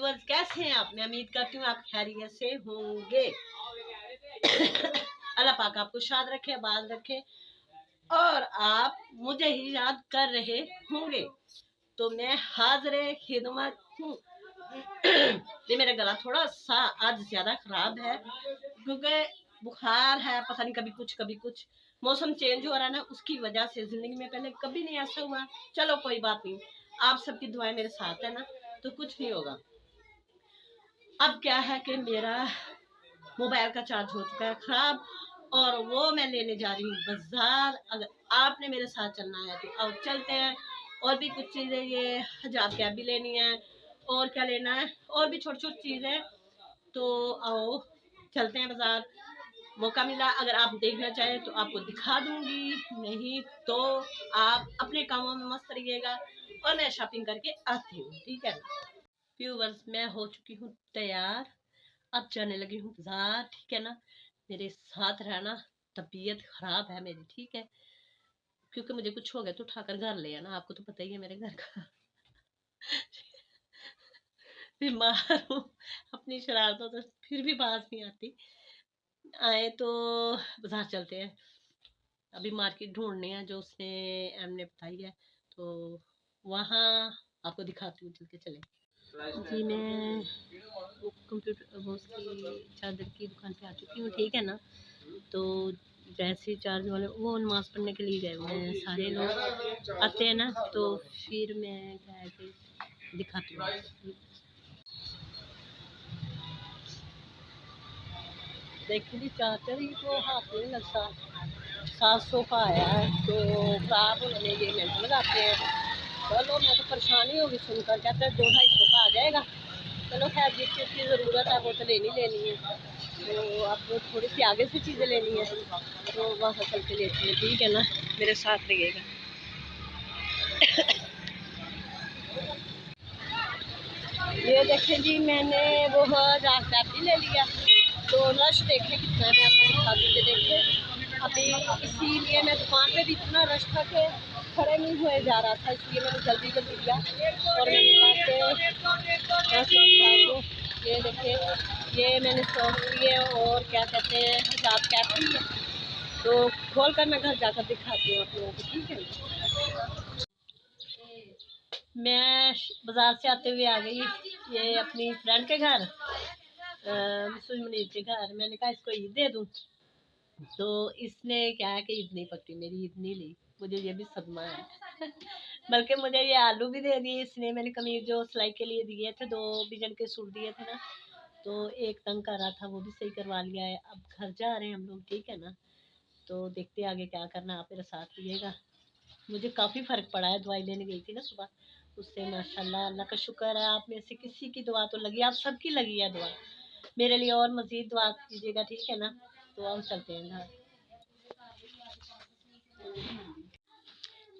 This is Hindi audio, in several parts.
व्यूअर्स कैसे हैं आप? मैं उम्मीद करती हूँ आप खैरियत से होंगे। अल्लाह पाक आपको शाद रखे, आबाद रखे और आप मुझे ही याद कर रहे होंगे। तो मैं हाजिर खिदमत हूँ। ये मेरा गला थोड़ा सा आज ज्यादा खराब है क्योंकि बुखार है, पता नहीं कभी कुछ मौसम चेंज हो रहा है ना, उसकी वजह से। जिंदगी में पहले कभी नहीं ऐसा हुआ। चलो कोई बात नहीं, आप सबकी दुआएं मेरे साथ है ना, तो कुछ नहीं होगा। अब क्या है कि मेरा मोबाइल का चार्ज हो चुका है खराब और वो मैं लेने जा रही हूँ बाजार। अगर आपने मेरे साथ चलना है तो अब चलते हैं। और भी कुछ चीज़ें, ये हिजाब कैप भी लेनी है और क्या लेना है, और भी छोटी छोटी चीज़ें। तो आओ चलते हैं बाजार। मौका मिला अगर आप देखना चाहें तो आपको दिखा दूंगी, नहीं तो आप अपने कामों में मस्त रहिएगा और मैं शॉपिंग करके आती हूँ, ठीक है ना। व्यूअर्स, मैं हो चुकी हूँ तैयार, अब जाने लगी हूँ बाजार, ठीक है ना। मेरे साथ रहना, तबीयत खराब है मेरी, ठीक है, क्योंकि मुझे कुछ हो गया तो उठाकर घर ले आना। आपको तो पता ही है मेरे घर का। बीमार हूँ, अपनी शरारतों तो फिर भी बात नहीं आती। आए तो बाजार चलते हैं। अभी मार्केट ढूंढने हैं जो उसने एम ने बताई है, तो वहाँ आपको दिखाती हूँ, चल के चले जी। मैं वो कंप्यूटर वो उसकी चार्जर की दुकान पे आ चुकी हूँ, ठीक है ना। तो जैसे चार्ज वाले वो नमाज़ पढ़ने के लिए गए हुए हैं, सारे लोग आते हैं ना, तो फिर मैं क्या है कि दिखाती हूँ। देखिए जी, चार्जर ही तो हाथ में लगता 700 का आया है, तो खराब होने ये मिनट लगाते हैं। चलो मैं तो परेशानी होगी सुनकर, कहते हैं 200-250 का आ जाएगा। चलो खैर, जिस चीज़ की ज़रूरत है वो तो लेनी है। तो आपको थोड़ी सी आगे से चीज़ें लेनी है तो वहाँ चल के लेती है, ठीक है ना, मेरे साथ रहिएगा। ये देखें जी, मैंने वो रात भी ले लिया, तो रश देखें कितना है, मैं आपको दिखा दीजिए। देखें अभी इसीलिए मैं दुकान पे भी इतना रश था कि खड़े नहीं हुए जा रहा था, इसलिए मैंने जल्दी लिया और मैंने कहा ये देखें, ये मैंने सॉस लिए और क्या कहते हैं हिजाब कैप भी है, तो खोल कर मैं घर जाकर दिखाती हूँ आप लोगों को, ठीक है। मैं बाजार से आते हुए आ गई ये अपनी फ्रेंड के घर, मिसेस मुनीर के घर। मैंने कहा इसको ईद दे दूँ, तो इसने क्या है कि ईद नहीं पकड़ी, मेरी ईद नहीं ली। मुझे ये भी सदमा है। बल्कि मुझे ये आलू भी दे दिए इसने। मैंने कमीज जो सिलाई के लिए दिए थे, 2 बिजन के सूट दिए थे ना, तो एक तंग कर रहा था, वो भी सही करवा लिया है। अब घर जा रहे हैं हम लोग, ठीक है ना, तो देखते आगे क्या करना, आप मेरे साथ रहिएगा। मुझे काफ़ी फ़र्क पड़ा है, दवाई लेने गई थी ना सुबह, उससे माशाल्लाह अल्लाह का शुक्र है। आप में से किसी की दुआ तो लगी, आप सबकी लगी है दुआ। मेरे लिए और मज़ीद दुआ कीजिएगा, ठीक है ना। तो हम चलते हैं घर।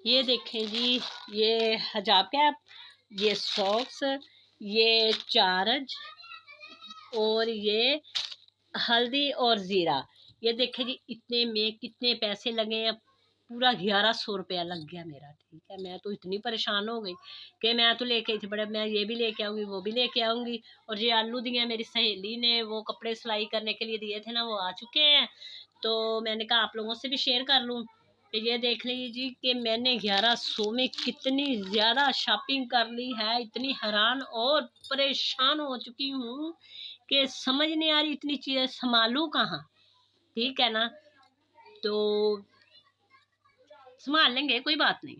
ये देखें जी, ये हिजाब कैप, ये सॉक्स, ये चार्ज और ये हल्दी और ज़ीरा। ये देखें जी, इतने में कितने पैसे लगे हैं, पूरा 1100 रुपया लग गया मेरा, ठीक है। मैं तो इतनी परेशान हो गई कि मैं तो लेके आई थी बड़े, मैं ये भी लेके आऊँगी, वो भी लेके आऊँगी। और ये आलू दिए मेरी सहेली ने, वो कपड़े सिलाई करने के लिए दिए थे ना, वो आ चुके हैं। तो मैंने कहा आप लोगों से भी शेयर कर लूँ। ये देख लीजिए कि मैंने 1100 में कितनी ज़्यादा शॉपिंग कर ली है। इतनी हैरान और परेशान हो चुकी हूँ कि समझ नहीं आ रही इतनी चीज़ें संभालूँ कहाँ, ठीक है ना। तो संभाल लेंगे, कोई बात नहीं।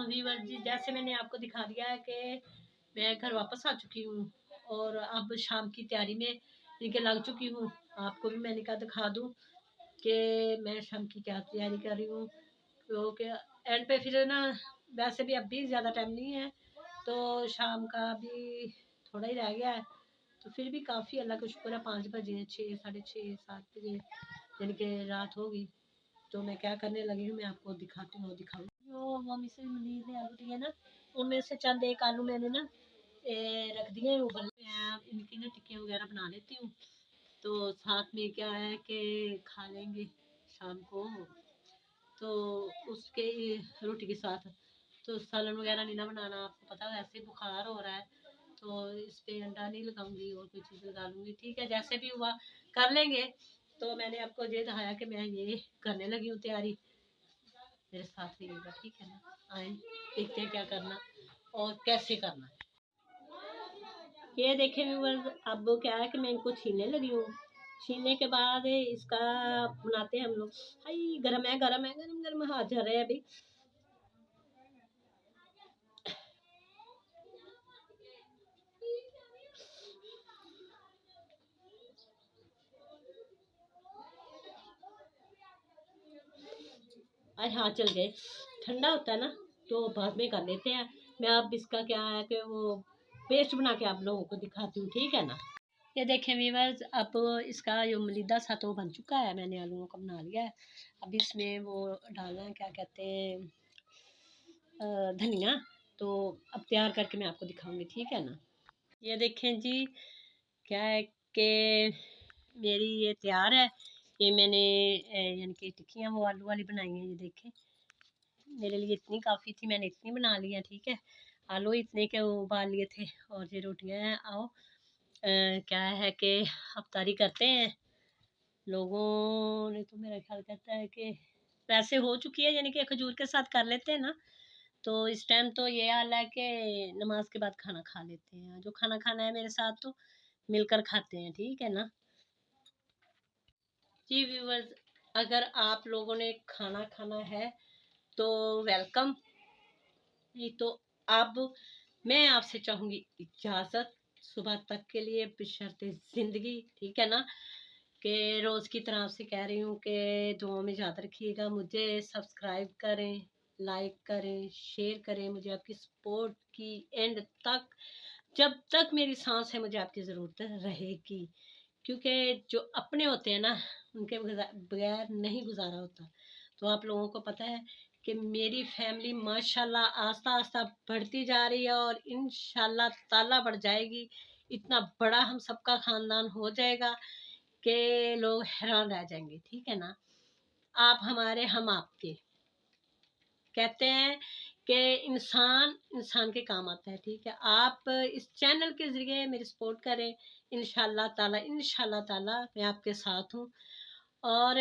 व्यूअर जी, जैसे मैंने आपको दिखा दिया है कि मैं घर वापस आ चुकी हूँ और अब शाम की तैयारी में इनके लग चुकी हूँ। आपको भी मैंने कहा दिखा दूँ कि मैं शाम की क्या तैयारी कर रही हूँ, क्योंकि एंड पे फिर ना, वैसे भी अभी ज़्यादा टाइम नहीं है, तो शाम का भी थोड़ा ही रह गया है। तो फिर भी काफ़ी अल्लाह का शुक्र है, 5 बजे, 6, साढ़े 6, 7 बजे यानी कि रात होगी। तो मैं क्या करने लगी हूँ, मैं आपको दिखाती हूँ, दिखाऊँ जो वो मिसेस मुनीर ने आलू दिए ना, उनमें से चंद एक आलू मैंने ना रख दिए उबल। मैं इनकी ना टिक्की वगैरह बना लेती हूँ, तो साथ में क्या है कि खा लेंगे शाम को, तो उसके रोटी के साथ। तो सालन वगैरह नहीं ना बनाना, आपको पता है ऐसे बुखार हो रहा है, तो इस पे अंडा नहीं लगाऊंगी और कोई चीज़ लगा लूँगी, ठीक है। जैसे भी हुआ कर लेंगे। तो मैंने आपको ये दिखाया कि मैं ये करने लगी हूँ तैयारी, मेरे साथ रहिएगा, ठीक है ना। आए देखते हैं क्या करना और कैसे करना है। ये देखें व्यूअर्स, अब क्या है कि मैं इनको छीलने लगी हूँ। छीलने के बाद इसका बनाते हैं हम लोग। हाय गरम है, गरम है, गरम गरम हाथ झड़ रहे हैं अभी। आज हाथ चल गए। ठंडा होता है ना तो बाद में कर लेते हैं। मैं अब इसका क्या है कि वो पेस्ट बना के आप लोगों को दिखाती हूँ, ठीक है ना। ये देखें व्यूअर्स, अब इसका जो मलीदा सा तो बन चुका है, मैंने आलूओं का बना लिया है। अब इसमें वो डालना है, क्या कहते हैं, धनिया। तो अब तैयार करके मैं आपको दिखाऊंगी, ठीक है ना। ये देखें जी, क्या है कि मेरी ये तैयार है। ये मैंने यानी कि टिक्कियाँ वो आलू वाली बनाई हैं। ये देखें, मेरे लिए इतनी काफ़ी थी, मैंने इतनी बना ली है, ठीक है। आलू इतने के उबाल लिए थे और ये रोटियाँ हैं। आओ क्या है कि अफ्तारी करते हैं। लोगों ने तो मेरा ख्याल कहता है कि वैसे हो चुकी है, यानी कि खजूर के साथ कर लेते हैं ना। तो इस टाइम तो ये हाल है कि नमाज के बाद खाना खा लेते हैं। जो खाना खाना है मेरे साथ तो मिलकर खाते हैं, ठीक है ना। जी व्यूवर्स, अगर आप लोगों ने खाना खाना है तो वेलकम, नहीं तो अब मैं आपसे चाहूँगी इजाज़त सुबह तक के लिए बशर्ते ज़िंदगी, ठीक है ना। कि रोज़ की तरह आपसे कह रही हूँ कि दुआओं में याद रखिएगा। मुझे सब्सक्राइब करें, लाइक करें, शेयर करें। मुझे आपकी सपोर्ट की एंड तक, जब तक मेरी सांस है मुझे आपकी ज़रूरत रहेगी। क्योंकि जो अपने होते हैं ना, उनके बगैर नहीं गुजारा होता। तो आप लोगों को पता है कि मेरी फैमिली माशाल्लाह आस्ता आस्ता बढ़ती जा रही है और इंशाल्लाह ताला बढ़ जाएगी। इतना बड़ा हम सबका ख़ानदान हो जाएगा कि लोग हैरान रह जाएंगे, ठीक है ना। आप हमारे, हम आपके। कहते हैं कि इंसान इंसान के काम आता है, ठीक है। आप इस चैनल के ज़रिए मेरी सपोर्ट करें। इंशाल्लाह ताला मैं आपके साथ हूँ। और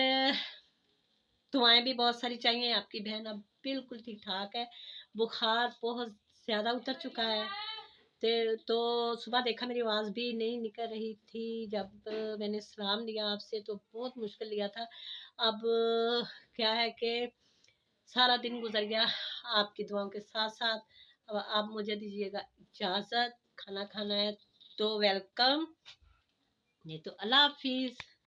दुआएं भी बहुत सारी चाहिए। आपकी बहन अब बिल्कुल ठीक ठाक है। बुखार बहुत ज़्यादा उतर चुका है। तो सुबह देखा मेरी आवाज़ भी नहीं निकल रही थी। जब मैंने सलाम लिया आपसे तो बहुत मुश्किल लिया था। अब क्या है कि सारा दिन गुजर गया आपकी दुआओं के साथ साथ। अब आप मुझे दीजिएगा इजाज़त। खाना खाना है तो वेलकम, नहीं तो अल्लाह हाफिज़।